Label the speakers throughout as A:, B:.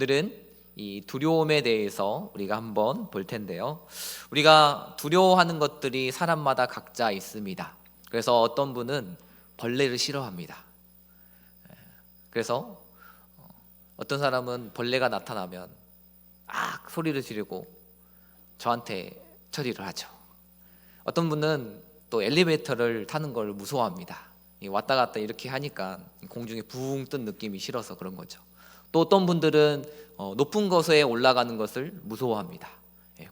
A: 오늘은 이 두려움에 대해서 우리가 한번 볼 텐데요. 우리가 두려워하는 것들이 사람마다 각자 있습니다. 그래서 어떤 분은 벌레를 싫어합니다. 그래서 어떤 사람은 벌레가 나타나면 소리를 지르고 저한테 처리를 하죠. 어떤 분은 또 엘리베이터를 타는 걸 무서워합니다. 왔다 갔다 이렇게 하니까 공중에 붕 뜬 느낌이 싫어서 그런 거죠. 또 어떤 분들은 높은 곳에 올라가는 것을 무서워합니다.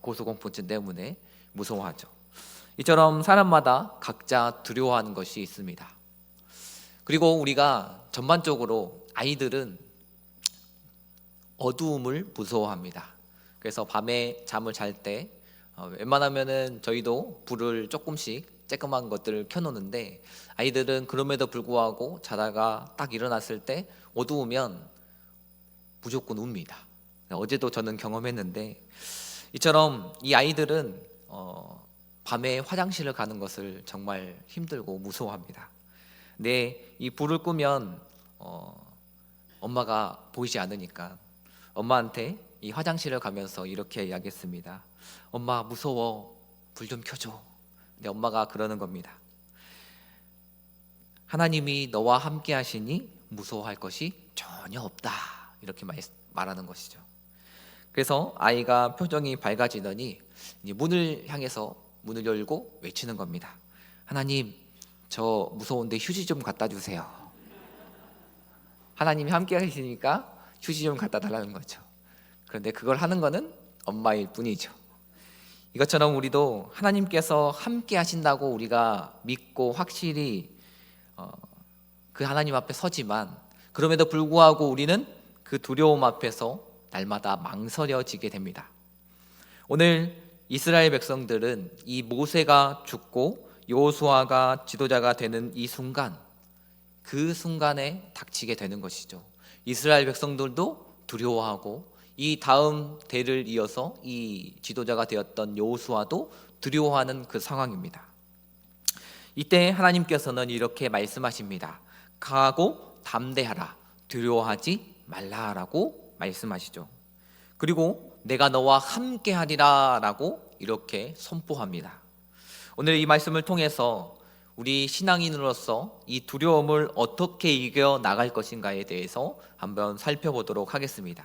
A: 고소공포증 때문에 무서워하죠. 이처럼 사람마다 각자 두려워하는 것이 있습니다. 그리고 우리가 전반적으로 아이들은 어두움을 무서워합니다. 그래서 밤에 잠을 잘 때 웬만하면은 저희도 불을 조금씩 쬐끄만 것들을 켜놓는데, 아이들은 그럼에도 불구하고 자다가 딱 일어났을 때 어두우면 무조건 웁니다. 어제도 저는 경험했는데, 이처럼 이 아이들은 밤에 화장실을 가는 것을 정말 힘들고 무서워합니다. 근데 이 불을 끄면 엄마가 보이지 않으니까 엄마한테 이 화장실을 가면서 이렇게 이야기했습니다. 엄마 무서워, 불 좀 켜줘. 근데 엄마가 그러는 겁니다. 하나님이 너와 함께 하시니 무서워할 것이 전혀 없다, 이렇게 말하는 것이죠. 그래서 아이가 표정이 밝아지더니 이제 문을 향해서 문을 열고 외치는 겁니다. 하나님, 저 무서운데 휴지 좀 갖다 주세요. 하나님이 함께 하시니까 휴지 좀 갖다 달라는 거죠. 그런데 그걸 하는 거는 엄마일 뿐이죠. 이것처럼 우리도 하나님께서 함께 하신다고 우리가 믿고 확실히 그 하나님 앞에 서지만, 그럼에도 불구하고 우리는 그 두려움 앞에서 날마다 망설여지게 됩니다. 오늘 이스라엘 백성들은 이 모세가 죽고 여호수아가 지도자가 되는 이 순간, 그 순간에 닥치게 되는 것이죠. 이스라엘 백성들도 두려워하고 이 다음 대를 이어서 이 지도자가 되었던 여호수아도 두려워하는 그 상황입니다. 이때 하나님께서는 이렇게 말씀하십니다. 강하고 담대하라, 두려워하지 말라라고 말씀하시죠. 그리고 내가 너와 함께 하리라 라고 이렇게 선포합니다. 오늘 이 말씀을 통해서 우리 신앙인으로서 이 두려움을 어떻게 이겨 나갈 것인가에 대해서 한번 살펴보도록 하겠습니다.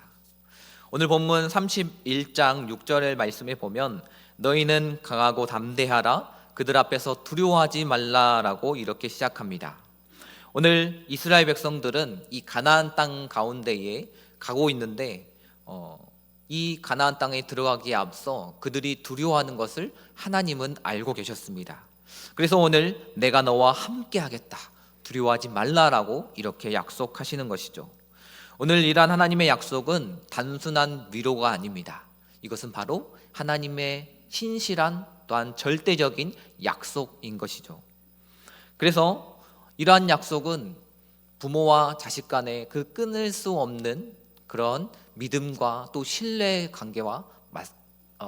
A: 오늘 본문 31장 6절의 말씀에 보면 너희는 강하고 담대하라, 그들 앞에서 두려워하지 말라라고 이렇게 시작합니다. 오늘 이스라엘 백성들은 이 가나안 땅 가운데에 가고 있는데 이 가나안 땅에 들어가기에 앞서 그들이 두려워하는 것을 하나님은 알고 계셨습니다. 그래서 오늘 내가 너와 함께 하겠다, 두려워하지 말라라고 이렇게 약속하시는 것이죠. 오늘 이러한 하나님의 약속은 단순한 위로가 아닙니다. 이것은 바로 하나님의 신실한 또한 절대적인 약속인 것이죠. 그래서 이러한 약속은 부모와 자식 간의 그 끊을 수 없는 그런 믿음과 또 신뢰 관계와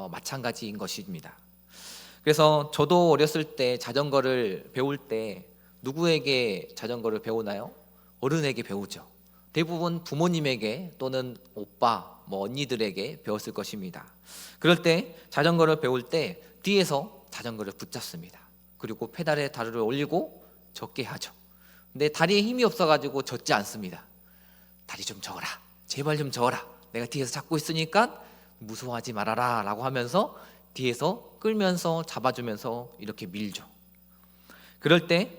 A: 마찬가지인 것입니다. 그래서 저도 어렸을 때 자전거를 배울 때 누구에게 자전거를 배우나요? 어른에게 배우죠. 대부분 부모님에게 또는 오빠, 언니들에게 배웠을 것입니다. 그럴 때 자전거를 배울 때 뒤에서 자전거를 붙잡습니다. 그리고 페달에 다리를 올리고 젖게 하죠. 근데 다리에 힘이 없어가지고 젖지 않습니다. 다리 좀 저어라, 제발 좀 저어라, 내가 뒤에서 잡고 있으니까 무서워하지 말아라 라고 하면서 뒤에서 끌면서 잡아주면서 이렇게 밀죠. 그럴 때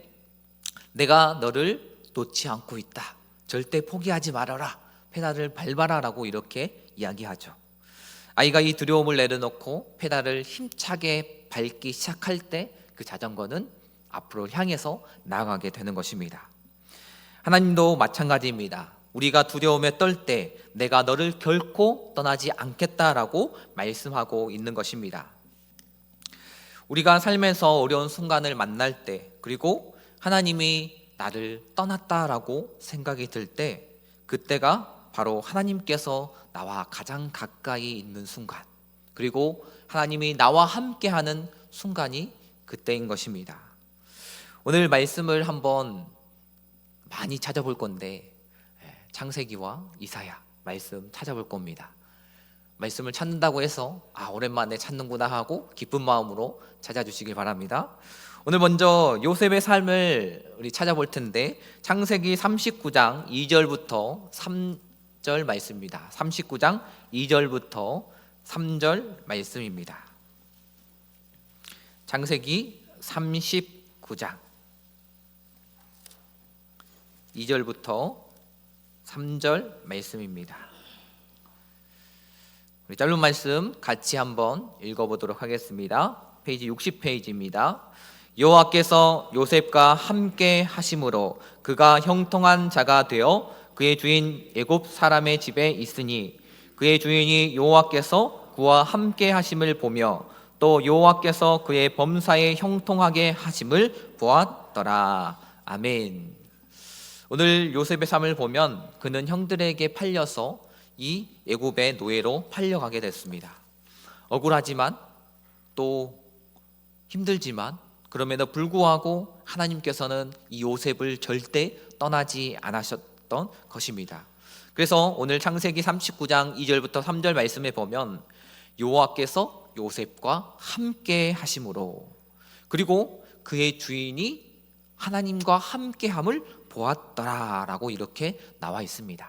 A: 내가 너를 놓지 않고 있다, 절대 포기하지 말아라, 페달을 밟아라 라고 이렇게 이야기하죠. 아이가 이 두려움을 내려놓고 페달을 힘차게 밟기 시작할 때 그 자전거는 앞으로 향해서 나아가게 되는 것입니다. 하나님도 마찬가지입니다. 우리가 두려움에 떨 때 내가 너를 결코 떠나지 않겠다라고 말씀하고 있는 것입니다. 우리가 삶에서 어려운 순간을 만날 때, 그리고 하나님이 나를 떠났다라고 생각이 들 때, 그때가 바로 하나님께서 나와 가장 가까이 있는 순간, 그리고 하나님이 나와 함께하는 순간이 그때인 것입니다. 오늘 말씀을 한번 많이 찾아볼 건데 창세기와 이사야, 말씀 찾아볼 겁니다. 말씀을 찾는다고 해서 오랜만에 찾는구나 하고 기쁜 마음으로 찾아주시길 바랍니다. 오늘 먼저 요셉의 삶을 우리 찾아볼 텐데 창세기 39장 2절부터 3절 말씀입니다. 39장 2절부터 3절 말씀입니다. 창세기 39장 2절부터 3절 말씀입니다. 우리 짧은 말씀 같이 한번 읽어보도록 하겠습니다. 페이지 60페이지입니다. 여호와께서 요셉과 함께 하심으로 그가 형통한 자가 되어 그의 주인 애굽 사람의 집에 있으니 그의 주인이 여호와께서 그와 함께 하심을 보며 또 여호와께서 그의 범사에 형통하게 하심을 보았더라. 아멘. 오늘 요셉의 삶을 보면 그는 형들에게 팔려서 이 애굽의 노예로 팔려가게 됐습니다. 억울하지만 또 힘들지만 그럼에도 불구하고 하나님께서는 이 요셉을 절대 떠나지 않으셨던 것입니다. 그래서 오늘 창세기 39장 2절부터 3절 말씀에 보면 여호와께서 요셉과 함께 하심으로 그리고 그의 주인이 하나님과 함께함을 보았더라라고 이렇게 나와 있습니다.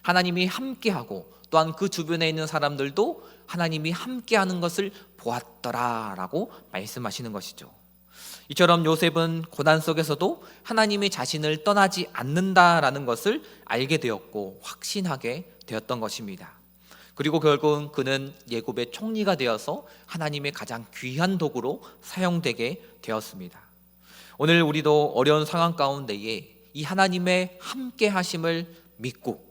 A: 하나님이 함께하고 또한 그 주변에 있는 사람들도 하나님이 함께하는 것을 보았더라라고 말씀하시는 것이죠. 이처럼 요셉은 고난 속에서도 하나님이 자신을 떠나지 않는다라는 것을 알게 되었고 확신하게 되었던 것입니다. 그리고 결국은 그는 애굽의 총리가 되어서 하나님의 가장 귀한 도구로 사용되게 되었습니다. 오늘 우리도 어려운 상황 가운데에 이 하나님의 함께 하심을 믿고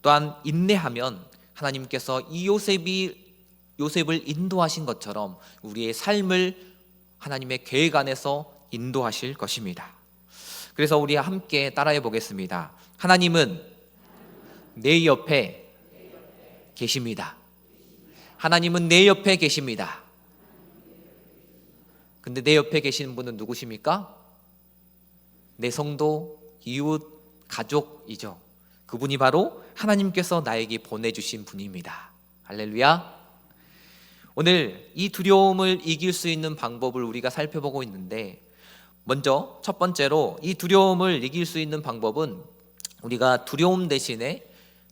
A: 또한 인내하면 하나님께서 이 요셉을 인도하신 것처럼 우리의 삶을 하나님의 계획 안에서 인도하실 것입니다. 그래서 우리 함께 따라해 보겠습니다. 하나님은 내 옆에 계십니다. 하나님은 내 옆에 계십니다. 근데 내 옆에 계시는 분은 누구십니까? 내 성도, 이웃, 가족이죠. 그분이 바로 하나님께서 나에게 보내주신 분입니다. 할렐루야. 오늘 이 두려움을 이길 수 있는 방법을 우리가 살펴보고 있는데 먼저 첫 번째로 이 두려움을 이길 수 있는 방법은 우리가 두려움 대신에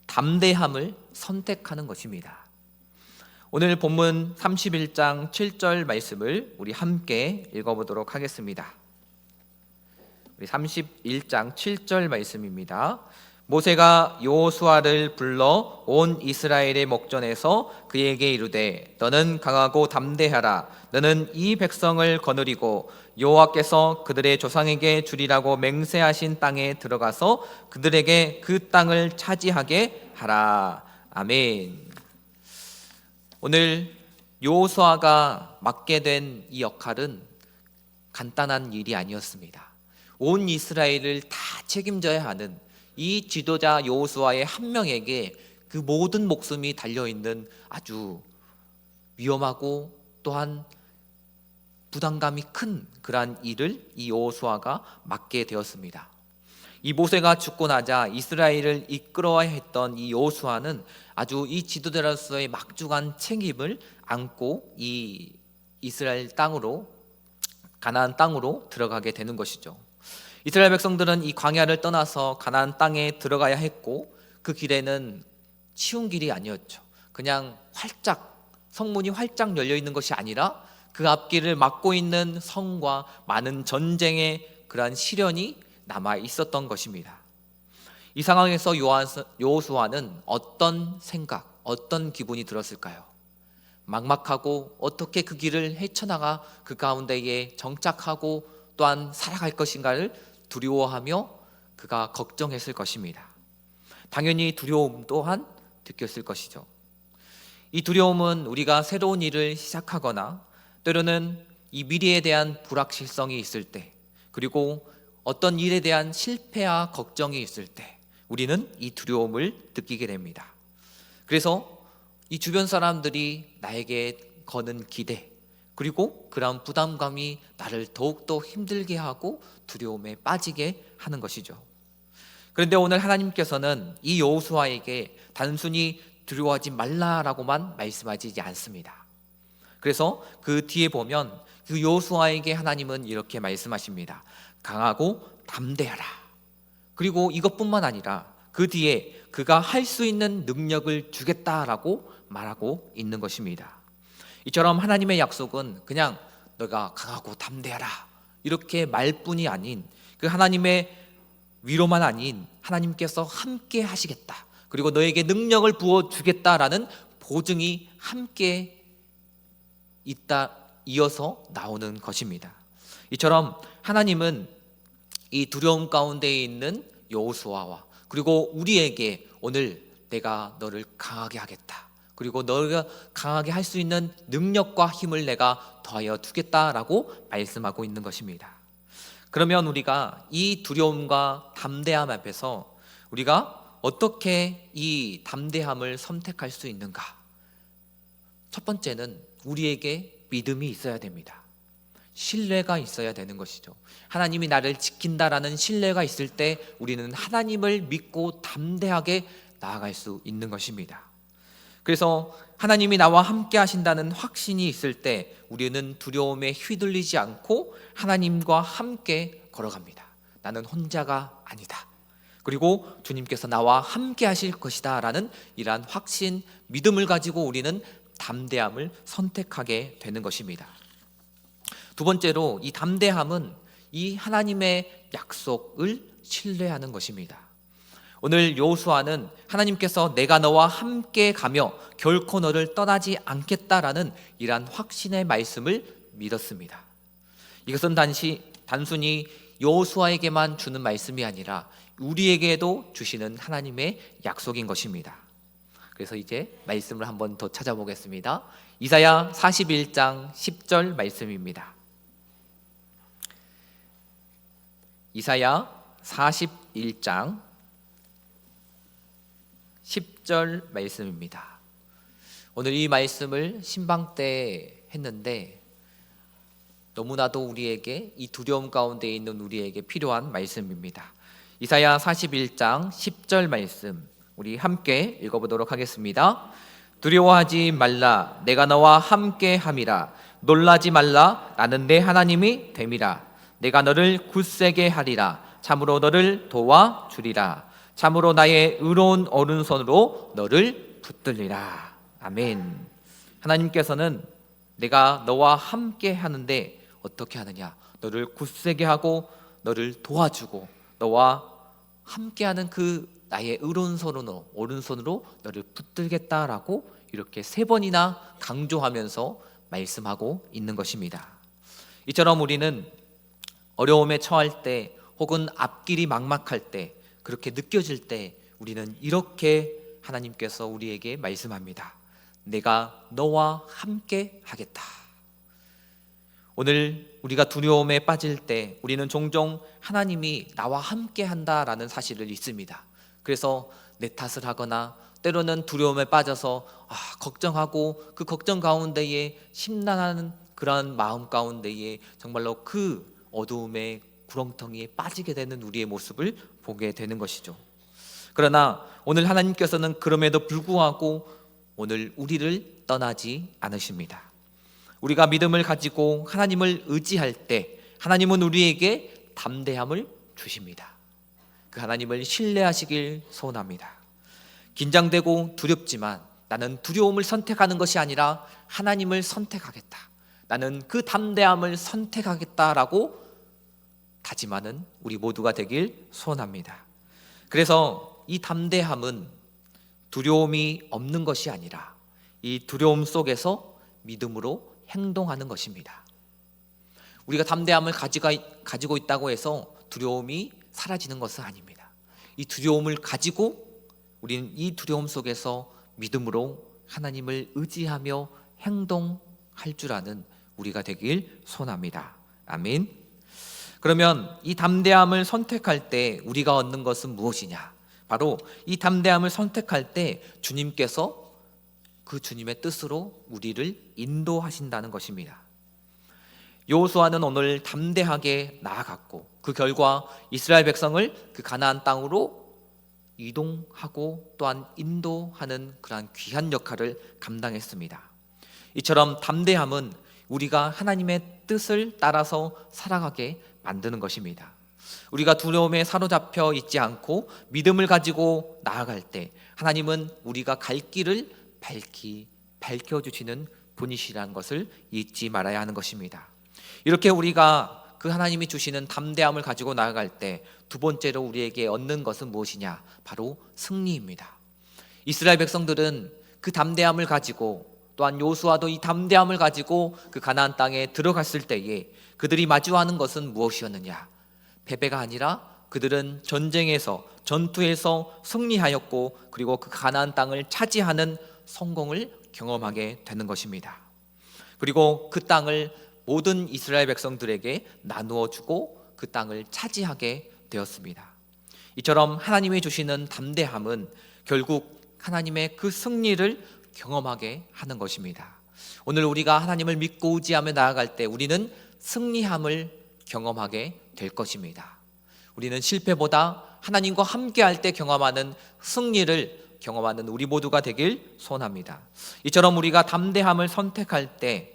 A: 담대함을 선택하는 것입니다. 오늘 본문 31장 7절 말씀을 우리 함께 읽어보도록 하겠습니다. 우리 31장 7절 말씀입니다. 모세가 여호수아를 불러 온 이스라엘의 목전에서 그에게 이르되 너는 강하고 담대하라. 너는 이 백성을 거느리고 여호와께서 그들의 조상에게 주리라고 맹세하신 땅에 들어가서 그들에게 그 땅을 차지하게 하라. 아멘. 오늘 여호수아가 맡게 된 이 역할은 간단한 일이 아니었습니다. 온 이스라엘을 다 책임져야 하는 이 지도자 여호수아의 한 명에게 그 모든 목숨이 달려있는 아주 위험하고 또한 부담감이 큰 그러한 일을 이 여호수아가 맡게 되었습니다. 이 모세가 죽고 나자 이스라엘을 이끌어야 했던 이 여호수아는 아주 이 지도자로서의 막중한 책임을 안고 이 이스라엘 땅으로 가나안 땅으로 들어가게 되는 것이죠. 이스라엘 백성들은 이 광야를 떠나서 가나안 땅에 들어가야 했고 그 길에는 쉬운 길이 아니었죠. 그냥 성문이 활짝 열려 있는 것이 아니라 그 앞길을 막고 있는 성과 많은 전쟁의 그러한 시련이 남아 있었던 것입니다. 이 상황에서 여호수아는 어떤 생각, 어떤 기분이 들었을까요? 막막하고 어떻게 그 길을 헤쳐나가 그 가운데에 정착하고 또한 살아갈 것인가를 두려워하며 그가 걱정했을 것입니다. 당연히 두려움 또한 느꼈을 것이죠. 이 두려움은 우리가 새로운 일을 시작하거나 때로는 이 미래에 대한 불확실성이 있을 때 그리고 어떤 일에 대한 실패와 걱정이 있을 때 우리는 이 두려움을 느끼게 됩니다. 그래서 이 주변 사람들이 나에게 거는 기대 그리고 그런 부담감이 나를 더욱더 힘들게 하고 두려움에 빠지게 하는 것이죠. 그런데 오늘 하나님께서는 이 여호수아에게 단순히 두려워하지 말라라고만 말씀하지 않습니다. 그래서 그 뒤에 보면 그 여호수아에게 하나님은 이렇게 말씀하십니다. 강하고 담대하라. 그리고 이것뿐만 아니라 그 뒤에 그가 할 수 있는 능력을 주겠다라고 말하고 있는 것입니다. 이처럼 하나님의 약속은 그냥 너가 강하고 담대하라 이렇게 말뿐이 아닌 그 하나님의 위로만 아닌 하나님께서 함께 하시겠다, 그리고 너에게 능력을 부어주겠다라는 보증이 함께 있다, 이어서 나오는 것입니다. 이처럼 하나님은 이 두려움 가운데 있는 여호수아와 그리고 우리에게 오늘 내가 너를 강하게 하겠다, 그리고 너가 강하게 할 수 있는 능력과 힘을 내가 더하여 두겠다라고 말씀하고 있는 것입니다. 그러면 우리가 이 두려움과 담대함 앞에서 우리가 어떻게 이 담대함을 선택할 수 있는가? 첫 번째는 우리에게 믿음이 있어야 됩니다. 신뢰가 있어야 되는 것이죠. 하나님이 나를 지킨다라는 신뢰가 있을 때 우리는 하나님을 믿고 담대하게 나아갈 수 있는 것입니다. 그래서 하나님이 나와 함께 하신다는 확신이 있을 때 우리는 두려움에 휘둘리지 않고 하나님과 함께 걸어갑니다. 나는 혼자가 아니다. 그리고 주님께서 나와 함께 하실 것이다 라는 이러한 확신, 믿음을 가지고 우리는 담대함을 선택하게 되는 것입니다. 두 번째로 이 담대함은 이 하나님의 약속을 신뢰하는 것입니다. 오늘 여호수아는 하나님께서 내가 너와 함께 가며 결코 너를 떠나지 않겠다라는 이러한 확신의 말씀을 믿었습니다. 이것은 단순히 여호수아에게만 주는 말씀이 아니라 우리에게도 주시는 하나님의 약속인 것입니다. 그래서 이제 말씀을 한번 더 찾아보겠습니다. 이사야 41장 10절 말씀입니다. 이사야 41장 10절 말씀입니다. 오늘 이 말씀을 신방 때 했는데 너무나도 우리에게 이 두려움 가운데 있는 우리에게 필요한 말씀입니다. 이사야 41장 10절 말씀 우리 함께 읽어보도록 하겠습니다. 두려워하지 말라, 내가 너와 함께 함이라. 놀라지 말라, 나는 내 하나님이 됨이라. 내가 너를 굳세게 하리라. 참으로 너를 도와주리라. 참으로 나의 의로운 오른손으로 너를 붙들리라. 아멘. 하나님께서는 내가 너와 함께 하는데 어떻게 하느냐? 너를 굳세게 하고 너를 도와주고 너와 함께하는 그 나의 의로운 손으로, 오른손으로 너를 붙들겠다라고 이렇게 3번이나 강조하면서 말씀하고 있는 것입니다. 이처럼 우리는 어려움에 처할 때 혹은 앞길이 막막할 때 그렇게 느껴질 때 우리는 이렇게 하나님께서 우리에게 말씀합니다. 내가 너와 함께 하겠다. 오늘 우리가 두려움에 빠질 때 우리는 종종 하나님이 나와 함께 한다라는 사실을 믿습니다. 그래서 내 탓을 하거나 때로는 두려움에 빠져서 걱정하고 그 걱정 가운데에 심란한 그러한 마음 가운데에 정말로 그 어두움의 구렁텅이에 빠지게 되는 우리의 모습을 보게 되는 것이죠. 그러나 오늘 하나님께서는 그럼에도 불구하고 오늘 우리를 떠나지 않으십니다. 우리가 믿음을 가지고 하나님을 의지할 때 하나님은 우리에게 담대함을 주십니다. 그 하나님을 신뢰하시길 소원합니다. 긴장되고 두렵지만 나는 두려움을 선택하는 것이 아니라 하나님을 선택하겠다. 나는 그 담대함을 선택하겠다라고 다짐하는 우리 모두가 되길 소원합니다. 그래서 이 담대함은 두려움이 없는 것이 아니라 이 두려움 속에서 믿음으로 행동하는 것입니다. 우리가 담대함을 가지고 있다고 해서 두려움이 사라지는 것은 아닙니다. 이 두려움을 가지고 우리는 이 두려움 속에서 믿음으로 하나님을 의지하며 행동할 줄 아는 우리가 되길 소원합니다. 아멘. 그러면 이 담대함을 선택할 때 우리가 얻는 것은 무엇이냐? 바로 이 담대함을 선택할 때 주님께서 그 주님의 뜻으로 우리를 인도하신다는 것입니다. 여호수아는 오늘 담대하게 나아갔고 그 결과 이스라엘 백성을 그 가나안 땅으로 이동하고 또한 인도하는 그러한 귀한 역할을 감당했습니다. 이처럼 담대함은 우리가 하나님의 뜻을 따라서 살아가게 만드는 것입니다. 우리가 두려움에 사로잡혀 있지 않고 믿음을 가지고 나아갈 때 하나님은 우리가 갈 길을 밝혀주시는 분이시라는 것을 잊지 말아야 하는 것입니다. 이렇게 우리가 그 하나님이 주시는 담대함을 가지고 나아갈 때 두 번째로 우리에게 얻는 것은 무엇이냐? 바로 승리입니다. 이스라엘 백성들은 그 담대함을 가지고 또한 요수아도 이 담대함을 가지고 그 가나안 땅에 들어갔을 때에 그들이 마주하는 것은 무엇이었느냐? 패배가 아니라 그들은 전투에서 승리하였고 그리고 그 가나안 땅을 차지하는 성공을 경험하게 되는 것입니다. 그리고 그 땅을 모든 이스라엘 백성들에게 나누어 주고 그 땅을 차지하게 되었습니다. 이처럼 하나님이 주시는 담대함은 결국 하나님의 그 승리를 경험하게 하는 것입니다. 오늘 우리가 하나님을 믿고 의지하며 나아갈 때 우리는 승리함을 경험하게 될 것입니다. 우리는 실패보다 하나님과 함께할 때 경험하는 승리를 경험하는 우리 모두가 되길 소원합니다. 이처럼 우리가 담대함을 선택할 때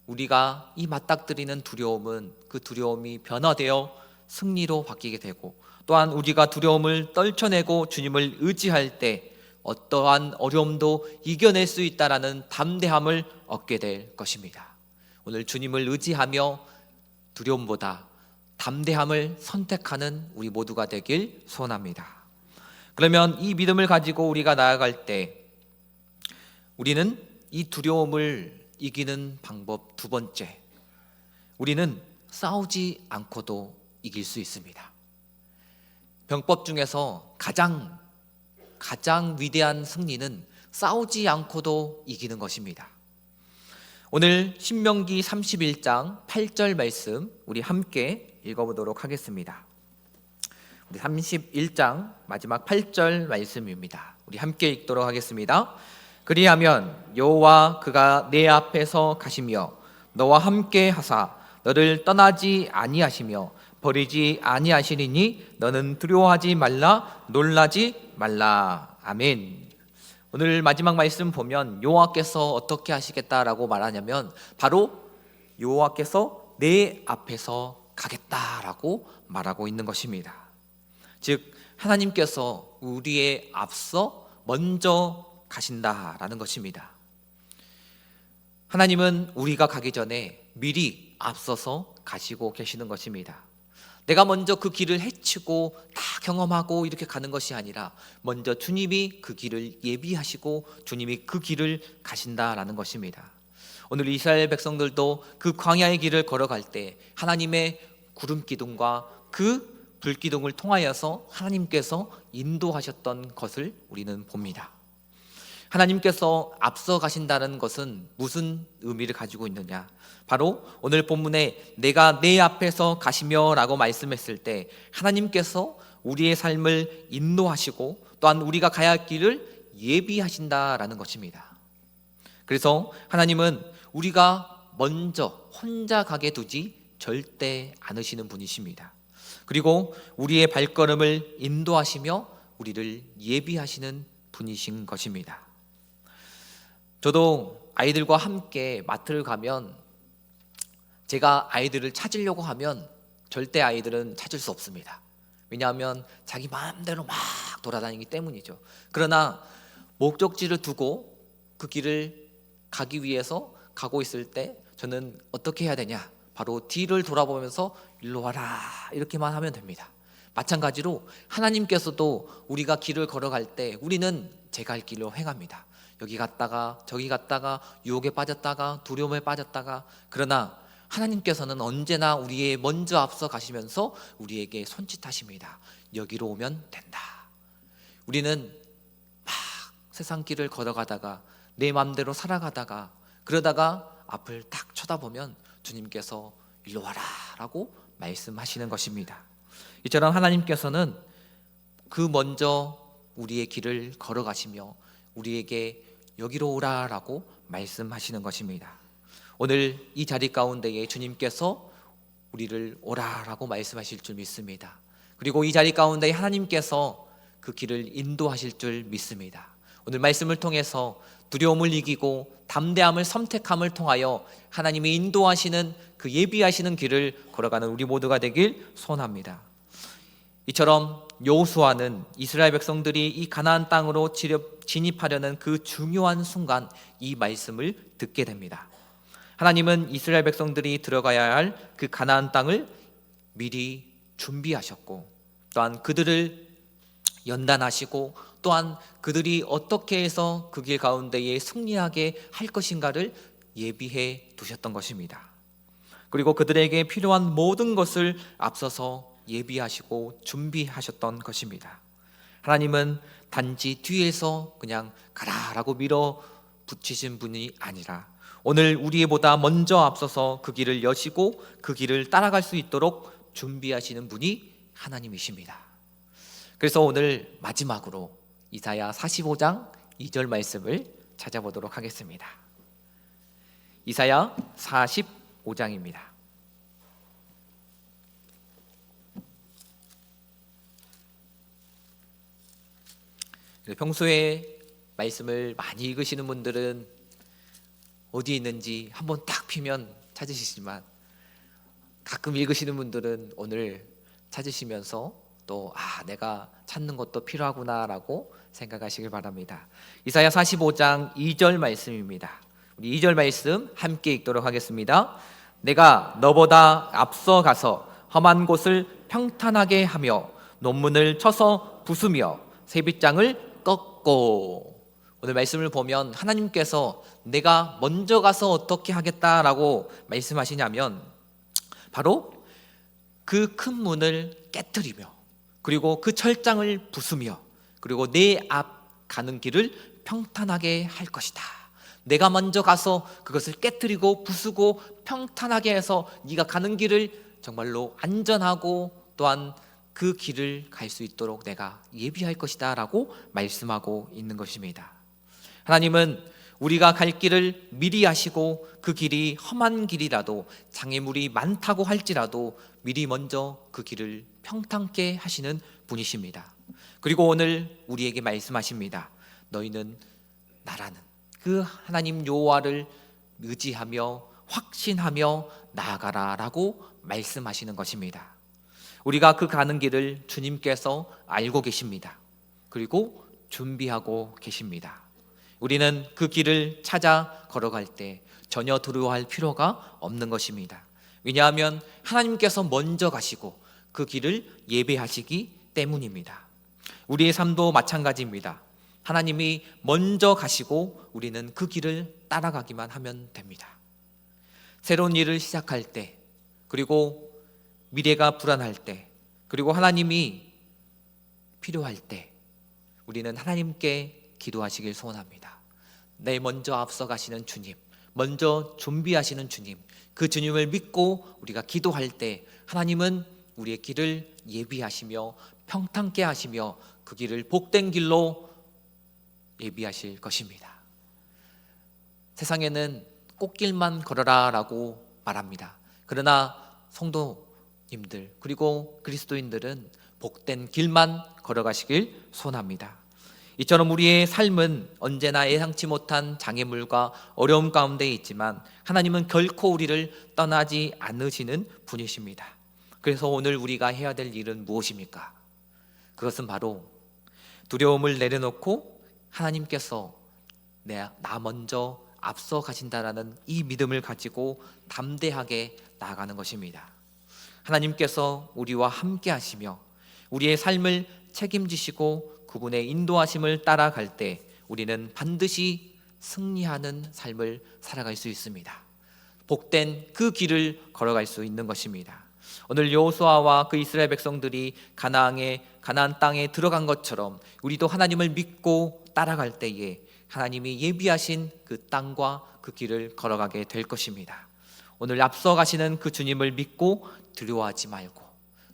A: 우리가 이 맞닥뜨리는 두려움은 그 두려움이 변화되어 승리로 바뀌게 되고 또한 우리가 두려움을 떨쳐내고 주님을 의지할 때 어떠한 어려움도 이겨낼 수 있다라는 담대함을 얻게 될 것입니다. 오늘 주님을 의지하며 두려움보다 담대함을 선택하는 우리 모두가 되길 소원합니다. 그러면 이 믿음을 가지고 우리가 나아갈 때 우리는 이 두려움을 이기는 방법 두 번째, 우리는 싸우지 않고도 이길 수 있습니다. 병법 중에서 가장 위대한 승리는 싸우지 않고도 이기는 것입니다. 오늘 신명기 31장 8절 말씀 우리 함께 읽어보도록 하겠습니다. 우리 31장 마지막 8절 말씀입니다. 우리 함께 읽도록 하겠습니다. 그리하면 여호와 그가 내 앞에서 가시며 너와 함께 하사 너를 떠나지 아니하시며 버리지 아니하시리니 너는 두려워하지 말라 놀라지 말라. 아멘. 오늘 마지막 말씀 보면 여호와께서 어떻게 하시겠다라고 말하냐면 바로 여호와께서 내 앞에서 가겠다라고 말하고 있는 것입니다. 즉 하나님께서 우리의 앞서 먼저 가신다라는 것입니다. 하나님은 우리가 가기 전에 미리 앞서서 가시고 계시는 것입니다. 내가 먼저 그 길을 헤치고 다 경험하고 이렇게 가는 것이 아니라 먼저 주님이 그 길을 예비하시고 주님이 그 길을 가신다라는 것입니다. 오늘 이스라엘 백성들도 그 광야의 길을 걸어갈 때 하나님의 구름 기둥과 그 불 기둥을 통하여서 하나님께서 인도하셨던 것을 우리는 봅니다. 하나님께서 앞서 가신다는 것은 무슨 의미를 가지고 있느냐? 바로 오늘 본문에 내가 내 앞에서 가시며 라고 말씀했을 때 하나님께서 우리의 삶을 인도하시고 또한 우리가 가야 할 길을 예비하신다라는 것입니다. 그래서 하나님은 우리가 먼저 혼자 가게 두지 절대 않으시는 분이십니다. 그리고 우리의 발걸음을 인도하시며 우리를 예비하시는 분이신 것입니다. 저도 아이들과 함께 마트를 가면 제가 아이들을 찾으려고 하면 절대 아이들은 찾을 수 없습니다. 왜냐하면 자기 마음대로 막 돌아다니기 때문이죠. 그러나 목적지를 두고 그 길을 가기 위해서 가고 있을 때 저는 어떻게 해야 되냐? 바로 뒤를 돌아보면서 일로 와라 이렇게만 하면 됩니다. 마찬가지로 하나님께서도 우리가 길을 걸어갈 때 우리는 제가 할 길로 행합니다. 여기 갔다가 저기 갔다가 유혹에 빠졌다가 두려움에 빠졌다가, 그러나 하나님께서는 언제나 우리의 먼저 앞서 가시면서 우리에게 손짓하십니다. 여기로 오면 된다. 우리는 막 세상 길을 걸어가다가 내 마음대로 살아가다가 그러다가 앞을 딱 쳐다보면 주님께서 일로 와라 라고 말씀하시는 것입니다. 이처럼 하나님께서는 그 먼저 우리의 길을 걸어가시며 우리에게 여기로 오라라고 말씀하시는 것입니다. 오늘 이 자리 가운데에 주님께서 우리를 오라라고 말씀하실 줄 믿습니다. 그리고 이 자리 가운데에 하나님께서 그 길을 인도하실 줄 믿습니다. 오늘 말씀을 통해서 두려움을 이기고 담대함을 선택함을 통하여 하나님이 인도하시는 그 예비하시는 길을 걸어가는 우리 모두가 되길 소원합니다. 이처럼 여호수아는 이스라엘 백성들이 이 가나안 땅으로 진입하려는 그 중요한 순간 이 말씀을 듣게 됩니다. 하나님은 이스라엘 백성들이 들어가야 할 그 가나안 땅을 미리 준비하셨고, 또한 그들을 연단하시고, 또한 그들이 어떻게 해서 그 길 가운데에 승리하게 할 것인가를 예비해 두셨던 것입니다. 그리고 그들에게 필요한 모든 것을 앞서서 예비하시고 준비하셨던 것입니다. 하나님은 단지 뒤에서 그냥 가라라고 밀어붙이신 분이 아니라 오늘 우리보다 먼저 앞서서 그 길을 여시고 그 길을 따라갈 수 있도록 준비하시는 분이 하나님이십니다. 그래서 오늘 마지막으로 이사야 45장 2절 말씀을 찾아보도록 하겠습니다. 이사야 45장입니다. 평소에 말씀을 많이 읽으시는 분들은 어디 있는지 한번 딱 피면 찾으시지만, 가끔 읽으시는 분들은 오늘 찾으시면서 또 내가 찾는 것도 필요하구나라고 생각하시길 바랍니다. 이사야 45장 2절 말씀입니다. 우리 2절 말씀 함께 읽도록 하겠습니다. 내가 너보다 앞서 가서 험한 곳을 평탄하게 하며 논문을 쳐서 부수며 세빗장을 꺾고. 오늘 말씀을 보면 하나님께서 내가 먼저 가서 어떻게 하겠다라고 말씀하시냐면 바로 그 큰 문을 깨뜨리며, 그리고 그 철장을 부수며, 그리고 내 앞 가는 길을 평탄하게 할 것이다. 내가 먼저 가서 그것을 깨뜨리고 부수고 평탄하게 해서 네가 가는 길을 정말로 안전하고 또한 그 길을 갈 수 있도록 내가 예비할 것이다 라고 말씀하고 있는 것입니다. 하나님은 우리가 갈 길을 미리 하시고 그 길이 험한 길이라도 장애물이 많다고 할지라도 미리 먼저 그 길을 평탄케 하시는 분이십니다. 그리고 오늘 우리에게 말씀하십니다. 너희는 나라는 그 하나님 여호와를 의지하며 확신하며 나아가라 라고 말씀하시는 것입니다. 우리가 그 가는 길을 주님께서 알고 계십니다. 그리고 준비하고 계십니다. 우리는 그 길을 찾아 걸어갈 때 전혀 두려워할 필요가 없는 것입니다. 왜냐하면 하나님께서 먼저 가시고 그 길을 예배하시기 때문입니다. 우리의 삶도 마찬가지입니다. 하나님이 먼저 가시고 우리는 그 길을 따라가기만 하면 됩니다. 새로운 일을 시작할 때, 그리고 미래가 불안할 때, 그리고 하나님이 필요할 때 우리는 하나님께 기도하시길 소원합니다. 내 먼저 앞서 가시는 주님, 먼저 준비하시는 주님, 그 주님을 믿고 우리가 기도할 때 하나님은 우리의 길을 예비하시며 평탄케 하시며 그 길을 복된 길로 예비하실 것입니다. 세상에는 꽃길만 걸어라 라고 말합니다. 그러나 성도님들 그리고 그리스도인들은 복된 길만 걸어가시길 소원합니다. 이처럼 우리의 삶은 언제나 예상치 못한 장애물과 어려움 가운데 있지만 하나님은 결코 우리를 떠나지 않으시는 분이십니다. 그래서 오늘 우리가 해야 될 일은 무엇입니까? 그것은 바로 두려움을 내려놓고 하나님께서 나 먼저 앞서 가신다라는 이 믿음을 가지고 담대하게 나아가는 것입니다. 하나님께서 우리와 함께 하시며 우리의 삶을 책임지시고 그분의 인도하심을 따라갈 때 우리는 반드시 승리하는 삶을 살아갈 수 있습니다. 복된 그 길을 걸어갈 수 있는 것입니다. 오늘 여호수아와 그 이스라엘 백성들이 가나안 땅에 들어간 것처럼 우리도 하나님을 믿고 따라갈 때에 하나님이 예비하신 그 땅과 그 길을 걸어가게 될 것입니다. 오늘 앞서 가시는 그 주님을 믿고 두려워하지 말고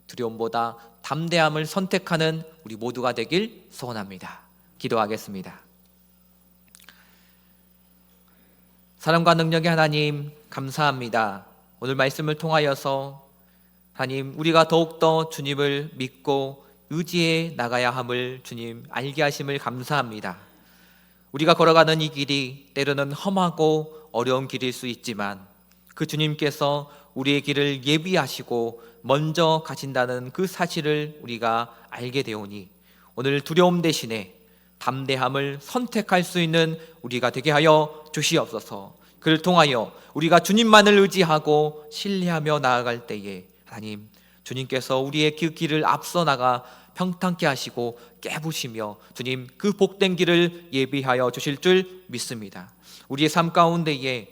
A: 두려움보다 담대함을 선택하는 우리 모두가 되길 소원합니다. 기도하겠습니다. 사랑과 능력의 하나님 감사합니다. 오늘 말씀을 통하여서 하나님 우리가 더욱더 주님을 믿고 의지해 나가야 함을 주님 알게 하심을 감사합니다. 우리가 걸어가는 이 길이 때로는 험하고 어려운 길일 수 있지만 그 주님께서 우리의 길을 예비하시고 먼저 가신다는 그 사실을 우리가 알게 되오니 오늘 두려움 대신에 담대함을 선택할 수 있는 우리가 되게 하여 주시옵소서. 그를 통하여 우리가 주님만을 의지하고 신뢰하며 나아갈 때에 하나님, 주님께서 우리의 그 길을 앞서 나가 평탄케 하시고 깨부시며 주님 그 복된 길을 예비하여 주실 줄 믿습니다. 우리의 삶 가운데에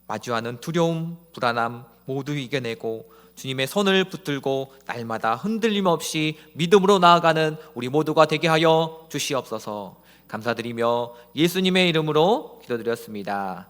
A: 마주하는 두려움, 불안함 모두 이겨내고 주님의 손을 붙들고 날마다 흔들림 없이 믿음으로 나아가는 우리 모두가 되게 하여 주시옵소서. 감사드리며 예수님의 이름으로 기도드렸습니다.